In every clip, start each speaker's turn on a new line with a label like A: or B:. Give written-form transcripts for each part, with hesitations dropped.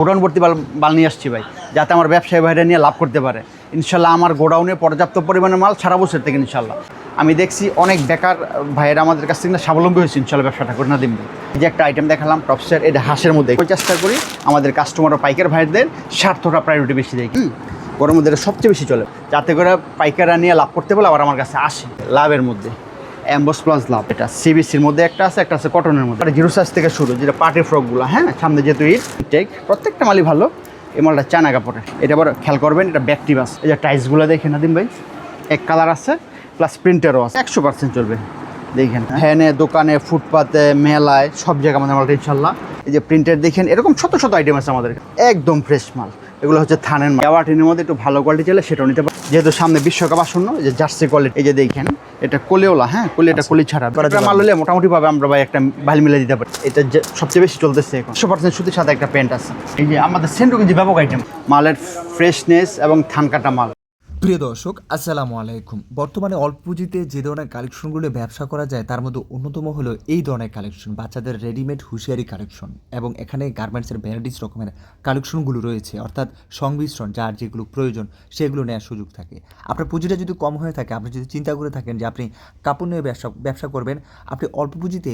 A: Godown ভর্তি মাল নিয়ে আসছি ভাই, যাতে আমার ব্যবসায়ী ভাইরা নিয়ে লাভ করতে পারে। ইনশাল্লাহ আমার গোডাউনে পর্যাপ্ত পরিমাণে মাল সারা বছর থেকে ইনশাল্লাহ। আমি দেখছি অনেক বেকার ভাইয়েরা আমাদের কাছ থেকে স্বাবলম্বী হয়েছে ইনশাল্লাহ ব্যবসাটা করে না দিন। এই যে একটা আইটেম দেখালাম টপসের, এটা হাঁসের মধ্যে চেষ্টা করি আমাদের কাস্টমার ও পাইকার ভাইদের স্বার্থটা প্রায়োরিটি বেশি দেয়। গরমের মধ্যে এটা সবচেয়ে বেশি চলে, যাতে করে পাইকাররা নিয়ে লাভ করতে পারলে আবার আমার কাছে আসে লাভের মধ্যে। অ্যাম্বস প্লাস লাভ, এটা সিবিসির মধ্যে একটা আছে কটনের মধ্যে। এটা জিরো সাইজ থেকে শুরু, যেটা পার্টি ফ্রকগুলো, হ্যাঁ সামনে যেহেতু ঈদ টেক প্রত্যেকটা মালই ভালো। এই মালটা চায়না কাপড়ের, এটা আবার খেয়াল করবেন এটা ব্যাকটিভাস। এই যে টাইলসগুলো দেখেন নাদিম ভাই, এক কালার আছে প্লাস প্রিন্টারও আছে, 100% চলবে। দেখেন হ্যানে দোকানে ফুটপাতে মেলায় সব জায়গায় আমাদের মালটা ইনশাল্লাহ। এই যে প্রিন্টার দেখেন, এরকম শত শত আইটেম আছে আমাদের, একদম ফ্রেশ মাল। এগুলো হচ্ছে থানের মাল। এওয়ার্টিনের মধ্যে একটু ভালো কোয়ালিটি চলে সেটাও নিতে পারে, যেহেতু সামনে বিশ্বকাপ আসন্ন। এই যে জার্সি কোয়ালিটি, এই যে দেখেন এটা কোলেওলা, হ্যাঁ কোলে, এটা কলি ছাড়া মাল হলে মোটামুটি ভাবে আমরা ভাই একটা ভাল মিলে দিতে পারি। এটা সবচেয়ে বেশি চলতেছে এখন, 100% সুতির সাথে একটা প্যান্ট আছে। এই যে আমাদের সেন্টুগঞ্জি ব্যাপক আইটেম, মালের ফ্রেশনেস এবং ধান কাটা মাল।
B: প্রিয় দর্শক আসসালামু আলাইকুম। বর্তমানে অল্প পুঁজিতে যে ধরনের কালেকশনগুলো ব্যবসা করা যায় তার মধ্যে অন্যতম হলো এই ধরনের কালেকশন, বাচ্চাদের রেডিমেড হুঁশিয়ারি কালেকশন। এবং এখানে গার্মেন্টসের ভ্যারাইটিস রকমের কালেকশনগুলো রয়েছে, অর্থাৎ সংমিশ্রণ, যার যেগুলো প্রয়োজন সেগুলো নেওয়ার সুযোগ থাকে। আপনার পুঁজিটা যদি কম হয়ে থাকে, আপনি যদি চিন্তা করে থাকেন যে আপনি কাপড় নিয়ে ব্যবসা করবেন, আপনি অল্প পুঁজিতে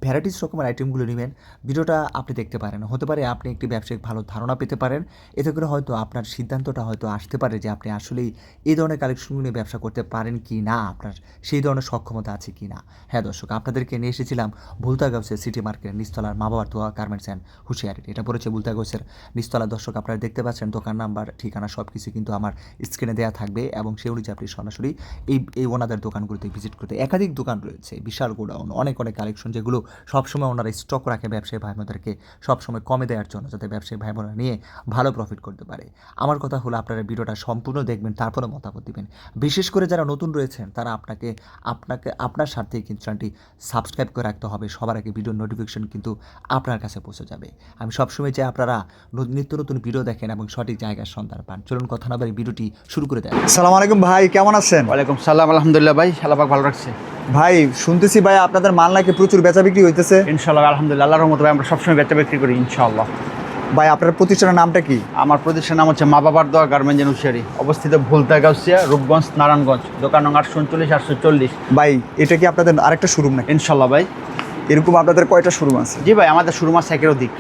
B: ভ্যারাইটিস রকমের আইটেমগুলো নেবেন, ভিডিওটা আপনি দেখতে পারেন। হতে পারে আপনি একটি ব্যবসায়িক ভালো ধারণা পেতে পারেন, এতে করে হয়তো আপনার সিদ্ধান্তটা হয়তো আসতে পারে যে আপনি আসলেই এই ধরনের কালেকশনগুলো নিয়ে ব্যবসা করতে পারেন কি না, আপনার সেই ধরনের সক্ষমতা আছে কি না। হ্যাঁ দর্শক, আপনাদেরকে নিয়ে এসেছিলাম ভুলতাগাঁওসের সিটি মার্কেটের নিচতলার মা বাবার দোয়া গার্মেন্টস অ্যান্ড হুঁশিয়ারি। এটা পড়েছে ভুলতাগাঁওসের নিচতলা। দর্শক আপনারা দেখতে পাচ্ছেন দোকান নাম্বার, ঠিকানা সব কিছু কিন্তু আমার স্ক্রিনে দেওয়া থাকবে, এবং সেই অনুযায়ী আপনি সরাসরি এই ওনাদের দোকানগুলোতে ভিজিট করতে। একাধিক দোকান রয়েছে, বিশাল গোডাউন, অনেক কালেকশন, যেগুলো সবসময় ওনারা স্টক রাখে ব্যবসায়ী ভাই বোনদেরকে সবসময় কমে দেওয়ার জন্য, যাতে ব্যবসায়ী ভাই বোনরা নিয়ে ভালো প্রফিট করতে পারে। আমার কথা হলো আপনারা ভিডিওটা সম্পূর্ণ দেখবেন, তারপরে মতামত দিবেন। বিশেষ করে যারা নতুন রয়েছেন তারা আপনার স্বার্থেই কিন্তু চ্যানেলটি সাবস্ক্রাইব করে রাখতে হবে। সবার আগে ভিডিওর নোটিফিকেশন কিন্তু আপনার কাছে পৌঁছে যাবে। আমি সবসময় চাই আপনারা নিত্য নতুন ভিডিও দেখেন এবং সঠিক জায়গার সন্ধান পান। চলুন কথা না বলে ভিডিওটি শুরু করে দেন।
C: আসসালামু আলাইকুম ভাই, কেমন আছেন?
A: ওয়ালাইকুম সালাম, আলহামদুলিল্লাহ ভাই, আল্লাহ পাক ভালো রাখছে।
C: ভাই শুনতেছি ভাই আপনাদের মাল নাকি প্রচুর বেচা বিক্রি হইতেছে।
A: ইনশাল্লাহ আলহামদুলিল্লাহ, আল্লাহর রহমতে ভাই আমরা সবসময় বেচা বিক্রি করি ইনশাআল্লাহ।
C: ভাই আপনার প্রতিষ্ঠানের নামটা কি?
A: আমার প্রতিষ্ঠানের নাম হচ্ছে মা বাবার দোয়া গার্মেন্টস অ্যান্ড হুঁশিয়ারি, অবস্থিত ভুলতাগাঁওসিয়া, রূপগঞ্জ, নারায়ণগঞ্জ, দোকান নং 839-840।
C: ভাই এটা কি আপনাদের আরেকটা শোরুম নাকি?
A: ইনশাল্লাহ ভাই।
C: এরকম আপনাদের কয়টা শোরুম আছে?
A: জি ভাই, আমাদের শোরুম আছে একের অধিক।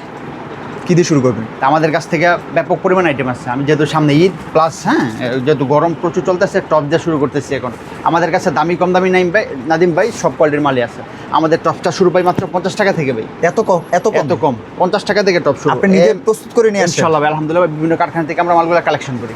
C: কী দিয়ে শুরু করবেন?
A: আমাদের কাছ থেকে ব্যাপক পরিমাণ আইটেম আছে। আমি যেহেতু সামনে ঈদ প্লাস, হ্যাঁ যেহেতু গরম প্রচুর চলতেছে, টপ দিয়ে শুরু করতেছি এখন। আমাদের কাছে দামি কম দামি নাই ভাই, নাদিম ভাই, সব কোয়ালিটির মালই আছে। আমাদের টপটা শুরু পাই মাত্র 50 টাকা থেকে ভাই।
C: এত কম?
A: 50 টাকা থেকে টপ শুরু।
C: আপনি নিজে প্রস্তুত করে নিয়ে আসেন?
A: ইনশাআল্লাহ ভাই, আলহামদুলিল্লাহ। বিভিন্ন কারখানা থেকে আমরা মালগুলো কালেকশন করি।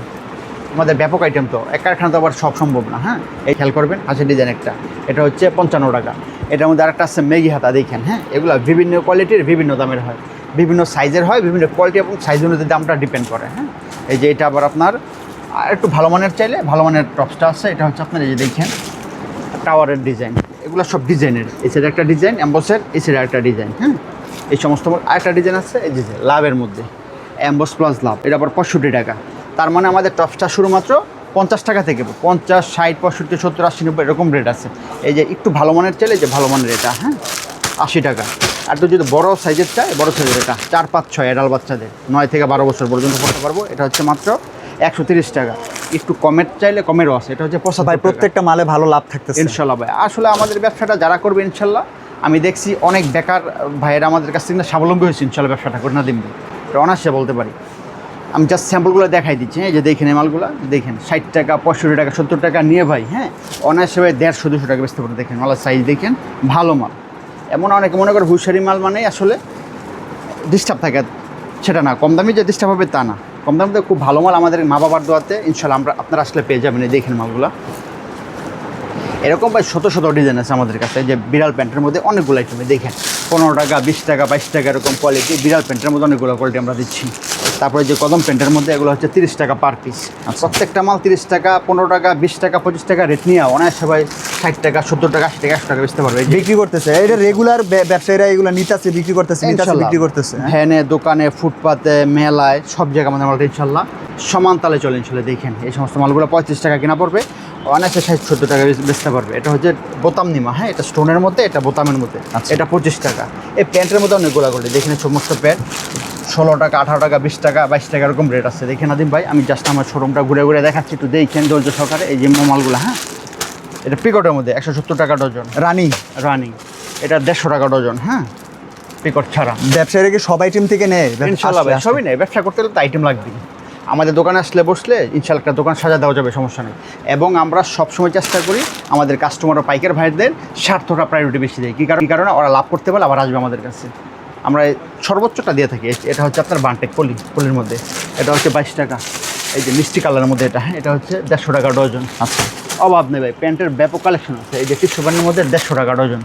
A: আমাদের ব্যাপক আইটেম তো, এক কারখানা তো আবার সব সম্ভব না। হ্যাঁ এই খেয়াল করবেন, হাসির ডিজাইন একটা, এটা হচ্ছে 55 টাকা। এটার মধ্যে আরেকটা আছে মেঘি হাতা, দেখেন। হ্যাঁ এগুলো বিভিন্ন কোয়ালিটির বিভিন্ন দামের হয়, বিভিন্ন সাইজের হয়, বিভিন্ন কোয়ালিটি এবং সাইজ অনুযায়ী দামটা ডিপেন্ড করে। হ্যাঁ এই যে এটা আবার আপনার একটু ভালো মানের চাইলে ভালো মানের টপসটা আছে। এটা হচ্ছে আপনার এই যে দেখেন টাওয়ারের ডিজাইন, এগুলো সব ডিজাইনের। এই সাইডে একটা ডিজাইন অ্যাম্বসের, এই সাইডে একটা ডিজাইন। হ্যাঁ এই সমস্ত আরেকটা ডিজাইন আছে এই যে লাভের মধ্যে অ্যাম্বস প্লাস লাভ, এটা আবার 65 টাকা। তার মানে আমাদের টপসটা শুধুমাত্র 50 টাকা থেকে, 50, 60, 65, 70, 80, 90 এরকম রেট আছে। এই যে একটু ভালো মানের চাইলে যে ভালো মানের এটা, হ্যাঁ 80 টাকা। আর তো যদি বড়ো সাইজের চাই, বড়ো সাইজের এটা 4, 5, 6 অ্যাডাল্ট বাচ্চাদের 9 থেকে 12 বছর পর্যন্ত পড়তে পারবো। এটা হচ্ছে মাত্র 130 টাকা। একটু কমের চাইলে কমেরও আছে, এটা হচ্ছে 75
C: ভাই। প্রত্যেকটা মালে ভালো লাভ থাকতেছে
A: ইনশাল্লাহ ভাই। আসলে আমাদের ব্যবসাটা যারা করবে ইনশাল্লাহ, আমি দেখছি অনেক বেকার ভাইয়েরা আমাদের কাছ থেকে স্বাবলম্বী হয়েছে ইনশাল্লাহ ব্যবসাটা করে না দিন। এটা অনায়াসে বলতে পারি। আমি জাস্ট স্যাম্পলগুলো দেখাই দিচ্ছি। হ্যাঁ যে দেখেন এই মালগুলো দেখেন, 60 টাকা, 65 টাকা, 70 টাকা নিয়ে ভাই, হ্যাঁ অনায়াসে ভাই 150-200 টাকা বেচতে পারে। দেখেন মালের সাইজ দেখেন, ভালো মাল। এমন অনেকে মনে করে হুঁশিয়ারি মাল মানে আসলে ডিস্টার্ব থাকে, সেটা না। কম দামি যে ডিস্টার্ব হবে তা না, কম দামিতে খুব ভালো মাল আমাদের মা বাবার দোয়াতে ইনশাল্লাহ আপনারা আসলে পেয়ে যাবেন। এই দেখেন মালগুলো এরকম ভাই শত শত ডিজাইন আছে আমাদের কাছে। যে বিড়াল প্যান্টের মধ্যে অনেকগুলো আইটেম দেখেন, 15 টাকা, 20 টাকা, 22 টাকা এরকম কোয়ালিটি বিড়াল প্যান্টের মধ্যে অনেকগুলো কোয়ালিটি আমরা দিচ্ছি। তারপরে যে কদম প্যান্টের মধ্যে এগুলো হচ্ছে 30 টাকা পার পিস। প্রত্যেকটা মাল 30 টাকা, 15 টাকা, 20 টাকা, 25 টাকা রেট নিয়ে অনায়াসে ভাই 60 টাকা, 70 টাকা, 80 টাকা, 100 টাকা বেচতে পারবে।
C: বিক্রি করতেছে এটা রেগুলার ব্যবসায়ীরা, এগুলো নিতেছে, বিক্রি করতেছে, বিক্রি করতেছে।
A: ভ্যানে দোকানে ফুটপাতে মেলায় সব জায়গায় আমাদের মালটা ইনশাল্লাহ সমান তালে চলে। ইনশাল্লাহ দেখেন এই সমস্ত মালগুলো 35 টাকা কেনা পড়বে, অনায়াসে 60-70 টাকা বেচতে পারবে। এটা হচ্ছে বোতাম নিমা, হ্যাঁ এটা স্টোনের মধ্যে, এটা বোতামের মধ্যে, এটা 25 টাকা। এই প্যান্টের মধ্যে অনেকগুলো করে দেখেন, সমস্ত প্যান্ট 16 টাকা, 18 টাকা, 20 টাকা, 22 টাকা এরকম রেট আছে। দেখেন নাদিম ভাই, আমি জাস্ট আমার শোরুমটা ঘুরে ঘুরে দেখাচ্ছি, একটু দেখেন ধৈর্য সহকারে। এই যে মালগুলো, হ্যাঁ, এটা পিকটের মধ্যে 170 টাকা ডজন
C: রানি
A: রানিং, এটা 150 টাকা ডজন, হ্যাঁ, পিকট ছাড়া।
C: ব্যবসায়ীরা কি সব আইটেম থেকে নেয়?
A: ইনশাল্লাহ ভাই, সবই নেই। ব্যবসা করতে হলে তো আইটেম লাগবেই। আমাদের দোকানে আসলে বসলে ইনশাল্লাহ একটা দোকান সাজা দেওয়া যাবে, সমস্যা নেই। এবং আমরা সবসময় চেষ্টা করি আমাদের কাস্টমার ও পাইকার ভাইদের স্বার্থটা প্রায়োরিটি বেশি দেয়। কী কারণে ওরা লাভ করতে পারলে আবার আসবে আমাদের কাছে। আমরা সর্বোচ্চটা দিয়ে থাকি। এটা হচ্ছে আপনার বানটেক পলির মধ্যে, এটা হচ্ছে 22 টাকা। এই যে মিষ্টি কালারের মধ্যে এটা, হ্যাঁ, এটা হচ্ছে 150 টাকা ডজন।
C: আচ্ছা,
A: অভাব নেই ভাই, প্যান্টের ব্যাপক কালেকশন আছে। এই যে টিস্যু প্যান্টের মধ্যে 150 টাকা ডজন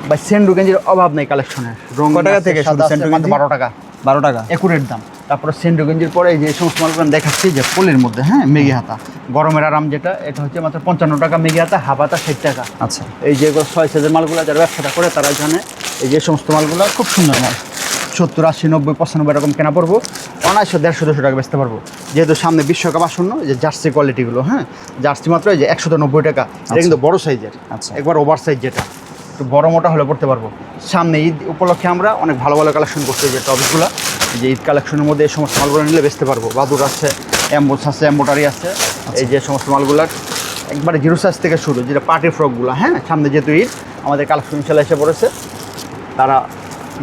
A: ভাই। সেন্ডু গেঞ্জির অভাব নেই কালেকশনের। রঙ
C: কত টাকা থেকে শুরু সেন্ডু গেঞ্জি?
A: 12 টাকা,
C: 12 টাকা
A: একুরেট দাম। তারপরে সেন্ডু গেঞ্জির পরে এই যে সমস্ত মালগুলো দেখাচ্ছি যে পলির মধ্যে, হ্যাঁ, মেগি হাতা, গরমের আরাম যেটা, এটা হচ্ছে মাত্র 55 টাকা মেগি হাতা, হাফ হাতা 60 টাকা।
C: আচ্ছা,
A: এই যে 6 সাইজের মালগুলো যারা ব্যবসাটা করে তারা জানে এই যে সমস্ত মালগুলো খুব সুন্দর মাল। 70, 80, 90, 95 এরকম কেনা পড়বো, অনায়াসে 150, 200 টাকা বেচতে পারবো। যেহেতু সামনে বিশ্বকাপ আসন্ন, যে জার্সি কোয়ালিটিগুলো, হ্যাঁ, জার্সি মাত্র এই যে 190 টাকা। এটা কিন্তু বড় সাইজের,
C: আচ্ছা,
A: একবার ওভার সাইজ যেটা, একটু বড় মোটা হলে পড়তে পারবো। সামনে ঈদ উপলক্ষে আমরা অনেক ভালো ভালো কালেকশন করতে, যে টপসগুলো, যে ঈদ কালেকশনের মধ্যে এই সমস্ত মালগুলো নিলে বেচতে পারবো। বাদুর আছে, অ্যাম্বোস আছে, অ্যাম্বোটারি আছে। এই যে সমস্ত মালগুলার একবারে 0 সাইজ থেকে শুরু, যেটা পার্টি ফ্রকগুলো, হ্যাঁ, সামনে যেহেতু ঈদ আমাদের কালেকশন ইনশাল্লাহ এসে পড়েছে, তারা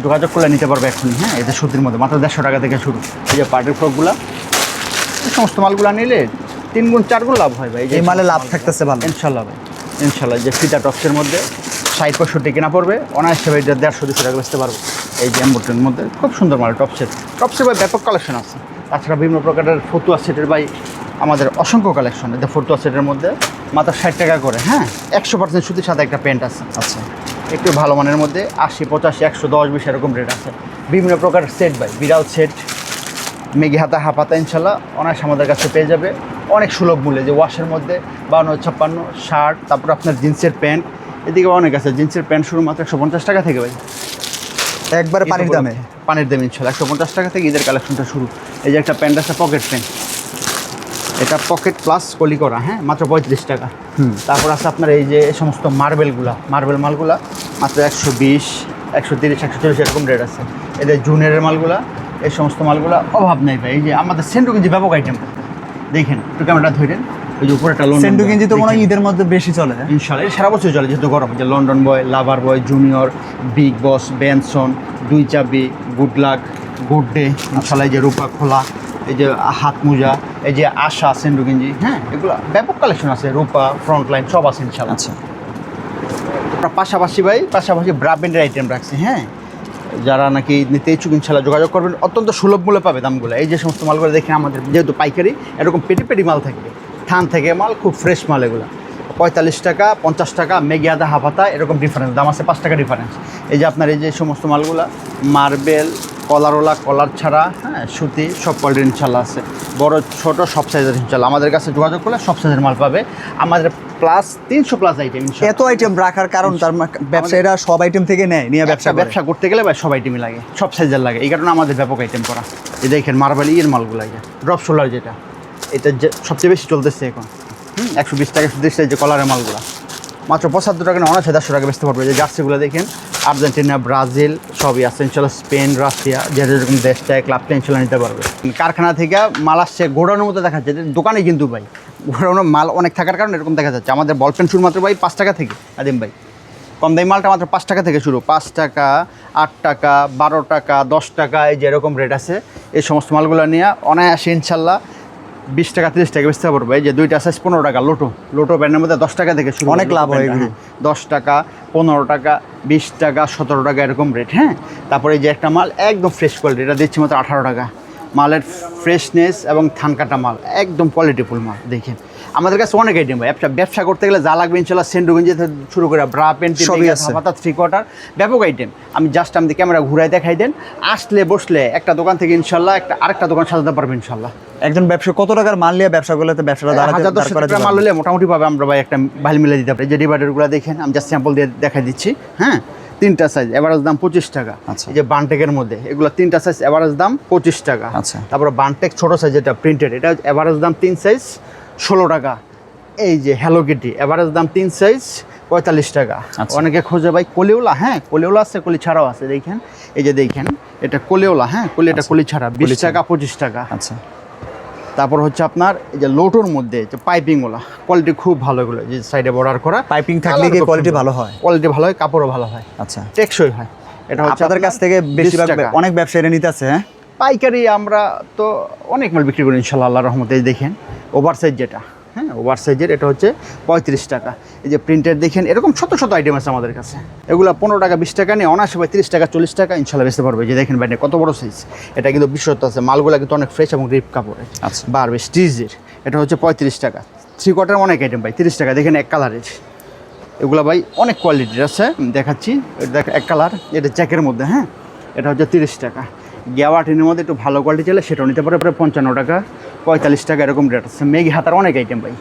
A: যোগাযোগ করলে নিতে পারবে এখনই। হ্যাঁ, এটা সুতির মধ্যে মাত্র 150 টাকা থেকে শুরু। এই যে পার্টি ফ্রকগুলো, এই সমস্ত মালগুলো নিলে 3 গুণ 4 গুণ লাভ হয় ভাই।
C: এই মালে লাভ থাকতেছে ভালো
A: ইনশাল্লাহ ভাই, ইনশাল্লাহ। যে ফিতা টপসের মধ্যে 60-65 কেনা পড়বে, অনায়াসে ভাই 150-200 টাকা বেচতে পারবো। এই যে এম্বোটারির মধ্যে খুব সুন্দর মাল টপসের ভাই ব্যাপক কালেকশন আছে। তাছাড়া বিভিন্ন প্রকারের ফতুয়া সেটের ভাই আমাদের অসংখ্য কালেকশন। এই ফতুয়া সেটের মধ্যে মাত্র 60 টাকা করে, হ্যাঁ, 100% সুতির সাথে একটা প্যান্ট আছে।
C: আচ্ছা,
A: একটু ভালো মানের মধ্যে 80, 85, 110, 20 এরকম রেট আছে। বিভিন্ন প্রকারের সেট ভাই, বিড়াল সেট, মেগি হাতা, হাফ হাতা, ইনশাল্লাহ অনায়াসে আমাদের কাছে পেয়ে যাবে অনেক সুলভ মূল্যে। যে ওয়াশের মধ্যে 52, 56 শার্ট, তারপর আপনার জিন্সের প্যান্ট, এদিকে অনেক আছে। জিন্সের প্যান্ট শুরু মাত্র 150 টাকা থেকে ভাই,
C: একবারে পানির দামে।
A: পানির দামে ইনশাল্লাহ 150 টাকা থেকে ঈদের কালেকশনটা শুরু। এই যে একটা প্যান্ট আছে পকেট প্যান্ট, এটা পকেট প্লাস কলি করা, হ্যাঁ, মাত্র 35 টাকা। তারপর আছে আপনার এই যে সমস্ত মার্বেল মালগুলা মাত্র 120, 130, 140 এরকম রেট আছে। এদের জুনিয়রের মালগুলা, এই সমস্ত মালগুলা অভাব নেই ভাই। এই যে আমাদের সেন্ডু গেঞ্জি ব্যাপক আইটেম, দেখেন একটু ক্যামেরাটা ধরেন। ওই যে উপরে একটা
C: সেন্ডু গেঞ্জি তো মনে হয় ঈদের মধ্যে বেশি চলে।
A: ইনশাল্লাহ এটা সারা বছর চলে, যেহেতু গরম। যে লন্ডন বয়, লাভার বয়, জুনিয়র, বিগ বস, বেনসন, 2 চাবি, গুড লাক, গুড ডে, ইনশাল্লাহ। এই যে রূপা খোলা, এই যে হাত মোজা, এই যে আশা সেন্ডু গেঞ্জি, হ্যাঁ, এগুলো ব্যাপক কালেকশন আছে। রূপা, ফ্রন্ট লাইন সব আছে ইনশাল্লাহ।
C: আচ্ছা,
A: আমরা পাশাপাশি ব্রা ব্র্যান্ডের আইটেম রাখছি, হ্যাঁ, যারা নাকি নিতে ইচ্ছুক ইনশাল্লাহ যোগাযোগ করবেন। অত্যন্ত সুলভ মূল্যে পাবে দামগুলো। এই যে সমস্ত মালগুলো দেখেন, আমাদের যেহেতু পাইকারি, এরকম পেটি মাল থাকবে, থান থেকে মাল, খুব ফ্রেশ মাল এগুলো। 45 টাকা, 50 টাকা, মেগি হাতা, হাফ হাতা, এরকম ডিফারেন্স দাম আছে, 5 টাকা ডিফারেন্স। এই যে আপনার এই যে সমস্ত মালগুলো মার্বেল, কলারওয়ালা, কলার ছাড়া, হ্যাঁ, সুতি, সব কোয়ালিটির ইনশাল্লাহ আছে। বড় ছোট সব সাইজের ইনশাল্লাহ আমাদের কাছে যোগাযোগ করলে সব সাইজের মাল পাবে। আমাদের প্লাস 300+ আইটেম।
C: এত আইটেম রাখার কারণ তার ব্যবসায়ীরা সব আইটেম থেকে নেয়, নিয়ে ব্যবসা
A: করতে গেলে ভাই সব আইটেমই লাগে, সব সাইজের লাগে। এই কারণে আমাদের ব্যাপক আইটেম করা। এই দেখেন মার্বেল ইয়ের মালগুলো, এই যে ড্রপ শোল্ডার, যেটা এটা সবচেয়ে বেশি চলতেছে এখন, 120 টাকা, 130 টাকা। যে কলারের মালগুলো মাত্র 75 টাকা, অনায়াসে 150 টাকা বেচতে পারবে। যে জার্সিগুলো দেখেন, আর্জেন্টিনা, ব্রাজিল সবই আছে ইনশাল্লাহ, স্পেন, রাশিয়া, যেরকম দেশ চায় ক্লাবটা ইনশাল্লাহ নিতে পারবে। কারখানা থেকে মাল আসছে গোডাউনের মতো দেখা যাচ্ছে, দোকানে কিন্তু ভাই গোডাউনে মাল অনেক থাকার কারণে এরকম দেখা যাচ্ছে। আমাদের বল পেন শুরু মাত্র ভাই 5 টাকা থেকে, আদিম ভাই কম দামি মালটা মাত্র 5 টাকা থেকে শুরু। 5 টাকা, 8 টাকা, 12 টাকা, 10 টাকা, এই যে এরকম রেট আছে। এই সমস্ত মালগুলো নিয়ে অনায়াসে ইনশাল্লাহ 20 টাকা, 30 টাকা বেচতে পারবে। এই যে 2টা সাইজ 15 টাকা, লোটো ব্যান্ডের মধ্যে 10 টাকা থেকে শুরু,
C: অনেক লাভ হয় এগুলো।
A: 10 টাকা, 15 টাকা, 20 টাকা, 17 টাকা এরকম রেট, হ্যাঁ। তারপরে এই যে একটা মাল একদম ফ্রেশ কোয়ালিটি, এটা দিচ্ছি মাত্র 18 টাকা। মালের ফ্রেশনেস এবং থান কাটা মাল, একদম কোয়ালিটিফুল মাল। দেখেন আমাদের কাছে অনেক আইটেম ভাই। ব্যবসা করতে গেলে যা লাগবে ইনশাল্লাহ, সেন্ডু গেঞ্জি শুরু করে ব্রা প্যান্ট, হাতা, 3/4 ব্যাপক আইটেম। আমি ক্যামেরা ঘুরাই দেখাই দেন, আসলে বসলে একটা দোকান থেকে ইনশাল্লাহ আরেকটা দোকান সাজাতে পারবে ইনশাল্লাহ।
C: একজন ব্যবসা কত টাকার মাল নিয়ে ব্যবসা করলে তো ব্যবসাটা
A: 1000-10 টাকা মাল হলে মোটামুটি পাবে আমরা ভাই একটা ভাল মিলে দিতে পারি। যে ডিভাইডারগুলো দেখেন, আমি জাস্ট স্যাম্পল দিয়ে দেখাই দিচ্ছি, হ্যাঁ। 3টা সাইজ, এভারেজ দাম 25 টাকা। এই যে বানটেকের মধ্যে এগুলো 3টা সাইজ, এভারেজ দাম 25 টাকা।
C: আচ্ছা,
A: তারপরে বানটেক ছোট সাইজ, যেটা প্রিন্টেড, এটা এভারেজ দাম 3 সাইজ 16 টাকা। এই যে হ্যালো কিটি, এভারেজ দাম 3 সাইজ 45 টাকা। অনেকে খোঁজে ভাই কলিওলা, হ্যাঁ, কলিওলা আছে, কলি ছাড়াও আছে। দেখেন এই যে দেখেন এটা কলিওলা, হ্যাঁ কলি, এটা কলি ছাড়া 20 টাকা 25 টাকা।
C: আচ্ছা,
A: তারপর হচ্ছে আপনার এই যে লোটোর মধ্যে যে পাইপিংওয়ালা, কোয়ালিটি খুব ভালো, এগুলো যে সাইডে বর্ডার করা,
C: পাইপিং থাকলে কি কোয়ালিটি ভালো হয়?
A: কোয়ালিটি ভালো হয়, কাপড়ও ভালো হয়,
C: আচ্ছা,
A: টেকসই হয়। এটা হচ্ছে
C: আপনাদের কাছ থেকে
A: 20
C: বেশিরভাগ
A: টাকা।
C: অনেক ব্যবসায়ীরা নিতে আছে। হ্যাঁ,
A: পাইকারি আমরা তো অনেক মাল বিক্রি করি ইনশাল্লাহ, আল্লাহর রহমতে। এই দেখেন ওভার সাইজ যেটা, হ্যাঁ ওভার সাইজের, এটা হচ্ছে 35 টাকা। এই যে প্রিন্টের দেখেন, এরকম শত শত আইটেম আছে আমাদের কাছে। এগুলো 15 টাকা 20 টাকা নিয়ে অনায়াসে ভাই 30 টাকা 40 টাকা ইনশাল্লাহ বেচতে পারবে। যে দেখেন ভাই কত বড় সাইজ, এটা কিন্তু বিশ্বত আছে, মালগুলো কিন্তু অনেক ফ্রেশ এবং রিপ কাপড়ের।
C: আচ্ছা,
A: বারবে স্টিচের, এটা হচ্ছে 35 টাকা। 3 কোয়ার্টার অনেক আইটেম ভাই 30 টাকা। দেখেন এক কালারের, এগুলো ভাই অনেক কোয়ালিটির আছে, দেখাচ্ছি। এটা দেখ এক কালার, এটা জ্যাকের মধ্যে, হ্যাঁ এটা হচ্ছে 30 টাকা। গ্যাওয়াটিনের মধ্যে একটু ভালো কোয়ালিটি চাইলে সেটাও নিতে পারে, 55 টাকা 45 টাকা এরকম রেট আছে। মেঘি হাতার অনেক আইটেম ভাই,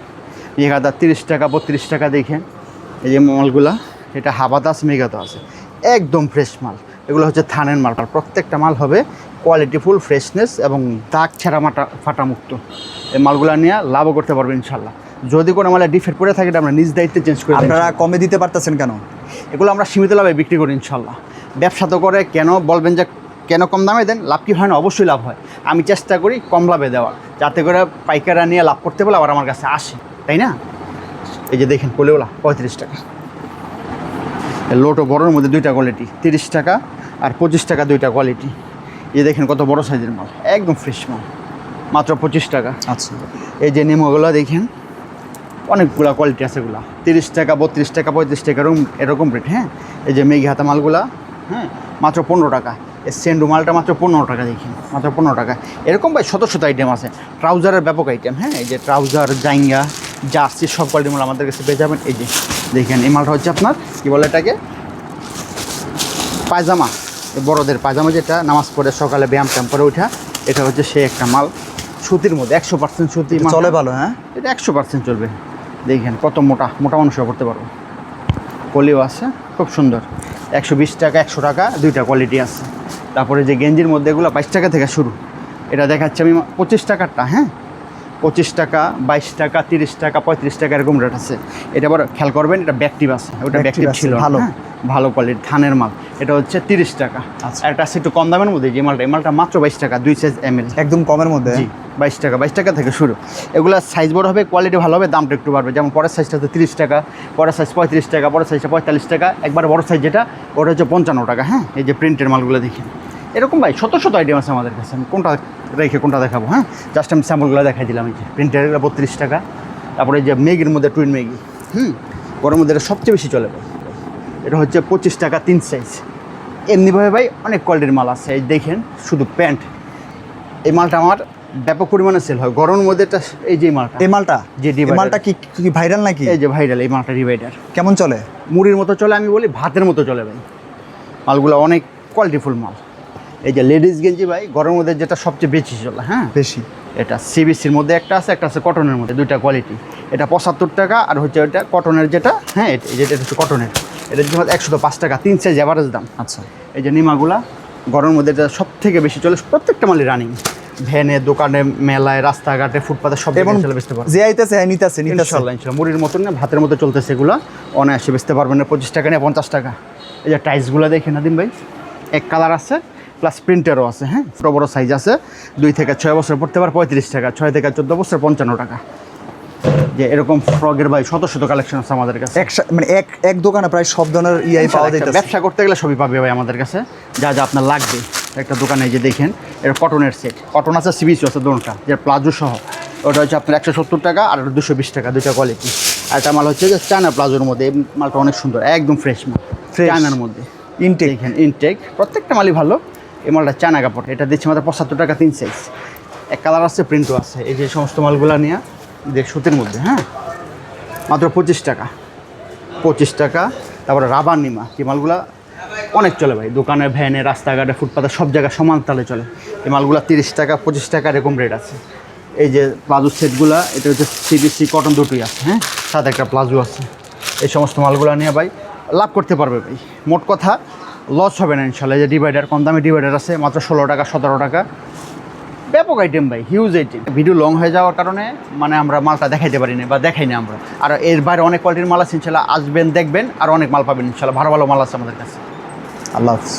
A: মেঘি হাতার 30 টাকা 32 টাকা। দেখেন এই যে মালগুলা, এটা হাবাতা আছে, মেঘাতা আছে, একদম ফ্রেশ মাল। এগুলো হচ্ছে থানের মাল, প্রত্যেকটা মাল হবে কোয়ালিটিফুল, ফ্রেশনেস এবং দাগ ছাড়া ফাটা মুক্ত। এই মালগুলা নিয়ে লাভও করতে পারবেন ইনশাল্লাহ। যদি কোনো মালে ডিফেক্ট পড়ে থাকে, আমরা নিজ দায়িত্বে চেঞ্জ করে দিই।
C: আপনারা কমে দিতে পারতেছেন কেন?
A: এগুলো আমরা সীমিত লাভে বিক্রি করি ইনশাল্লাহ। ব্যবসা তো করে, কেন বলবেন যে কেন কম দামে দেন, লাভ কি হয় না? অবশ্যই লাভ হয়। আমি চেষ্টা করি কম লাভে দেওয়ার, যাতে করে পাইকাররা নিয়ে লাভ করতে পারলে আবার আমার কাছে আসে, তাই না? এই যে দেখেন কলিওলা 35 টাকা। লোটো বড়োর মধ্যে দুইটা কোয়ালিটি, 30 টাকা আর 25 টাকা দুইটা কোয়ালিটি। এই দেখেন কত বড় সাইজের মাল, একদম ফ্রেশ মাল, মাত্র 25 টাকা।
C: আচ্ছা,
A: এই যে নেমোগুলো দেখেন, অনেকগুলো কোয়ালিটি আছে, এগুলো 30 টাকা 32 টাকা 35 টাকা এরকম রেট। হ্যাঁ, এই যে মেঘি হাতা মালগুলা, হ্যাঁ মাত্র 15 টাকা। এই সেন্ডু মালটা মাত্র 15 টাকা, দেখেন মাত্র 15 টাকা। এরকম ভাই শত শত আইটেম আছে, ট্রাউজারের ব্যাপক আইটেম। হ্যাঁ, এই যে ট্রাউজার, জাইঙ্গা, জার্সি সব কোয়ালিটি মাল আমাদের কাছে পেয়ে যাবেন। এই যে দেখেন এই মালটা হচ্ছে আপনার কী বলে এটাকে, পায়জামা, বড়দের পায়জামা, যেটা নামাজ পড়ে সকালে ব্যায়াম ট্যাম করে ওঠা, এটা হচ্ছে সে একটা মাল, সুতির মধ্যে 100% সুতি মাল।
C: চলে ভালো? হ্যাঁ,
A: এটা 100% চলবে। দেখেন কত মোটা মোটা মানুষও করতে পারবো। কলিও আছে খুব সুন্দর, 120 টাকা 100 টাকা দুইটা কোয়ালিটি আছে। তারপরে যে গেঞ্জির মধ্যে এগুলো 22 টাকা থেকে শুরু, এটা দেখাচ্ছি আমি 25 টাকারটা। হ্যাঁ, 25 টাকা 22 টাকা 30 টাকা 35 টাকা এরকম রেট আছে। এটা আবার খেয়াল করবেন, এটা ব্যাকটিভ আছে, ওটা ব্যাকটিভ ছিল
C: ভালো,
A: ভালো কোয়ালিটি থানের মাল। এটা হচ্ছে 30 টাকা।
C: আচ্ছা,
A: আর এটা আছে একটু কম দামের মধ্যে, যে মালটা, এই মালটা মাত্র 22 টাকা, 2 সাইজ ml,
C: একদম কমের মধ্যে।
A: জি 22 টাকা থেকে শুরু। এগুলো সাইজ বড় হবে, কোয়ালিটি ভালো হবে, দামটা একটু বাড়বে। যেমন পরের সাইজটা হচ্ছে 30 টাকা, পরের সাইজ 35 টাকা, পরের সাইজটা 45 টাকা, একবার বড় সাইজ যেটা ওটা হচ্ছে 55 টাকা। হ্যাঁ, এই যে প্রিন্টের মালগুলো দেখেন, এরকম ভাই শত শত আইটেম আছে আমাদের কাছে। আমি কোনটা রেখে কোনটা দেখাবো? হ্যাঁ, জাস্ট আমি স্যাম্পলগুলো দেখাই দিলাম। এই যে প্রিন্টের 32 টাকা। তারপরে যে মেগির মধ্যে টুইন মেগি, গরমের মধ্যে এটা সবচেয়ে বেশি চলে ভাই। এটা হচ্ছে 25 টাকা 3 সাইজ। এমনিভাবে ভাই অনেক কোয়ালিটির মাল আছে। এই দেখেন শুধু প্যান্ট, এই মালটা আমার ব্যাপক পরিমাণে সেল হয় গরমের মধ্যে। এটা এই যে মালটা,
C: এই মালটা,
A: যে
C: এই মালটা কি ভাইরাল নাকি?
A: এই যে ভাইরাল, এই মালটা ডিভাইডার।
C: কেমন চলে?
A: মুড়ির মতো চলে, আমি বলি ভাতের মতো চলে ভাই। মালগুলো অনেক কোয়ালিটিফুল মাল। এই যে লেডিস গেঞ্জি ভাই গরমের মধ্যে যেটা সবচেয়ে বেশি চলে, হ্যাঁ
C: বেশি,
A: এটা সিবিসির মধ্যে একটা আছে কটনের মধ্যে, দুইটা কোয়ালিটি। এটা 75 টাকা, আর হচ্ছে ওইটা কটনের যেটা, হ্যাঁ যেটা হচ্ছে কটনের, এটা হচ্ছে 105 টাকা, 3 সাইজ অ্যাভারেজ দাম।
C: আচ্ছা,
A: এই যে নিমাগুলা গরমের মধ্যে এটা সব থেকে বেশি চলে, প্রত্যেকটা মালই রানিং, ভ্যানে, দোকানে, মেলায়, রাস্তাঘাটে, ফুটপাতে সব জায়গায় চলে বেচতে পারবেন।
C: যে আইতেছে নিতেছে
A: ইনশাল্লাহ মুড়ির মতন না, ভাতের মতো চলতেছে এগুলো, অনায়াসে বেচতে পারবেন না। 25 টাকা নিয়ে 50 টাকা। এই যে টাইলসগুলো দেখে নাদিম ভাই, এক কালার আছে প্লাস প্রিন্টারও আছে। হ্যাঁ, ছোটো বড়ো সাইজ আছে, 2 থেকে 6 বছর পড়তে পারে 35 টাকা, 6 থেকে 14 বছর 55 টাকা। যে এরকম ফ্রগের ভাই শত শত কালেকশন আছে আমাদের কাছে।
C: মানে এক দোকানে প্রায় সব ধরনের পাওয়া যায়।
A: ব্যবসা করতে গেলে সবই পাবে ভাই আমাদের কাছে, যা যা আপনার লাগবে। একটা দোকানে যে দেখেন, এটা কটনের সেট, কটন আছে, সিবিসি আছে, দোনটা যে প্লাজো সহ, ওটা হচ্ছে আপনার 170 টাকা, আর 220 টাকা, দুইটা কোয়ালিটি। আর একটা মাল হচ্ছে যে চায়না প্লাজোর মধ্যে, এই মালটা অনেক সুন্দর, একদম ফ্রেশ মাল, চায়নার মধ্যে
C: ইনটেক।
A: দেখেন ইনটেক, প্রত্যেকটা মালই ভালো। এই মালটা চায়না কাপড়, এটা দিচ্ছে মাত্র 75 টাকা 3 সাইজ। এক কালার আছে, প্রিন্টও আছে। এই যে সমস্ত মালগুলো নিয়ে দেখ সুতির মধ্যে, হ্যাঁ মাত্র 25 টাকা 25 টাকা। তারপরে রাবার নিমা, যে মালগুলা অনেক চলে ভাই, দোকানে, ভ্যানে, রাস্তাঘাটে, ফুটপাতে সব জায়গায় সমান তালে চলে। এই মালগুলা 30 টাকা 25 টাকা এরকম রেট আছে। এই যে প্লাজো সেটগুলা, এটা হচ্ছে সিবিসি কটন দুটোই আছে। হ্যাঁ, সাথে একটা প্লাজো আছে। এই সমস্ত মালগুলো নিয়ে ভাই লাভ করতে পারবে ভাই, মোট কথা লস হবে না ইনশাল্লাহ। যে ডিভাইডার, কম দামি ডিভাইডার আছে মাত্র 16 টাকা 17 টাকা, ব্যাপক আইটেম ভাই, হিউজ আইটেম। ভিডিও লং হয়ে যাওয়ার কারণে মানে আমরা মালটা দেখাইতে পারি না বা দেখাই না আমরা। আর এর বাইরে অনেক কোয়ালিটির মাল আছে ইনশাল্লাহ, আসবেন দেখবেন আর অনেক মাল পাবেন ইনশাল্লাহ, ভালো ভালো মাল আছে আমাদের কাছে।
C: আল্লাহ হাফেজ।